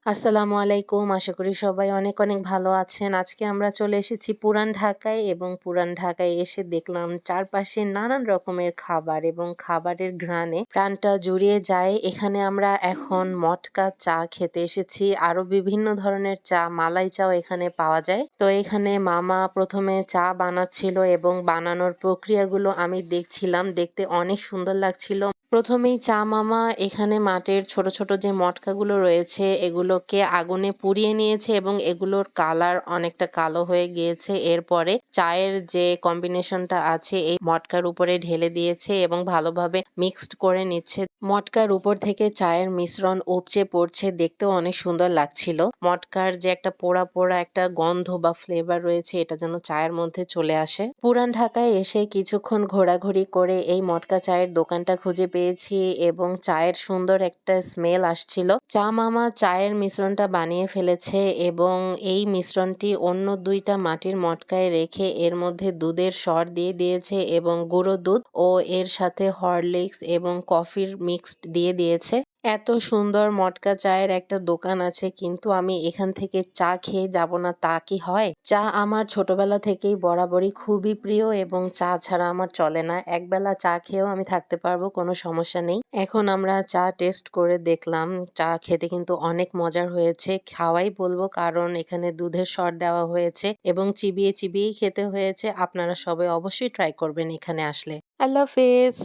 আসসালামু আলাইকুম। আশা করি সবাই অনেক, অনেক ভালো আছেন। আজকে আমরা চলে এসেছি পুরান ঢাকায় এবং পুরান ঢাকায় এসে দেখলাম চারপাশে নানান রকমের খাবার এবং খাবারের ঘ্রাণে প্রাণটা জুড়িয়ে যায়। এখানে আমরা এখন মটকা চা খেতে এসেছি। আরো বিভিন্ন ধরনের চা, মালাই চাও এখানে পাওয়া যায়। তো এখানে মামা ১ম এ চা বানাচ্ছিল এবং বানানোর প্রক্রিয়াগুলো আমি দেখছিলাম। দেখতে অনেক সুন্দর লাগছিল। ১ম এই চা মামা এখানে মাটির ছোট, ছোট যে মটকাগুলো রয়েছে এগুলোকে আগুনে পুড়িয়ে নিয়েছে এবং এগুলোর কালার অনেকটা কালো হয়ে গিয়েছে। এরপরে চায়ের যে কম্বিনেশনটা আছে এই মটকার উপরে ঢেলে দিয়েছে এবং ভালোভাবে মিক্সড করে নিচ্ছে। মটকার উপর থেকে চায়ের মিশ্রণ উপচে পড়ছে, দেখতেও অনেক সুন্দর লাগছিল। মটকার যে একটা পোড়া, পোড়া একটা গন্ধ বা ফ্লেভার রয়েছে এটা যেন চায়ের মধ্যে চলে আসে। পুরান ঢাকায় এসে কিছুক্ষণ ঘোরাঘুরি করে এই মটকা চায়ের দোকানটা খুঁজে পেয়েছি এবং চায়ের সুন্দর একটা স্মেল আসছিল। চা মামা চায়ের মিশ্রণটা বানিয়ে ফেলেছে এবং এই মিশ্রণটি অন্য ২ টা মাটির মটকায় রেখে এর মধ্যে দুধের সর দিয়ে দিয়েছে এবং গুঁড়ো দুধ ও এর সাথে হরলিক্স এবং কফির মিক্সড দিয়ে দিয়েছে। এত সুন্দর মটকা চায়ের একটা দোকান আছে কিন্তু আমি এখান থেকে চা খেয়ে যাব না তা কি হয়? চা আমার ছোটবেলা থেকেই বরাবরই খুবই প্রিয় এবং চা ছাড়া আমার চলে না। একবেলা চা খেয়েও আমি থাকতে পারবো, কোনো সমস্যা নেই। এখন আমরা চা টেস্ট করে দেখলাম। চা খেতে কিন্তু অনেক মজার হয়েছে। খাওয়াই বলবো কারণ এখানে দুধের সর দেওয়া হয়েছে এবং চিবিয়ে, চিবিয়েই খেতে হয়েছে। আপনারা সবাই অবশ্যই ট্রাই করবেন এখানে আসলে। আল্লাহ হাফেজ।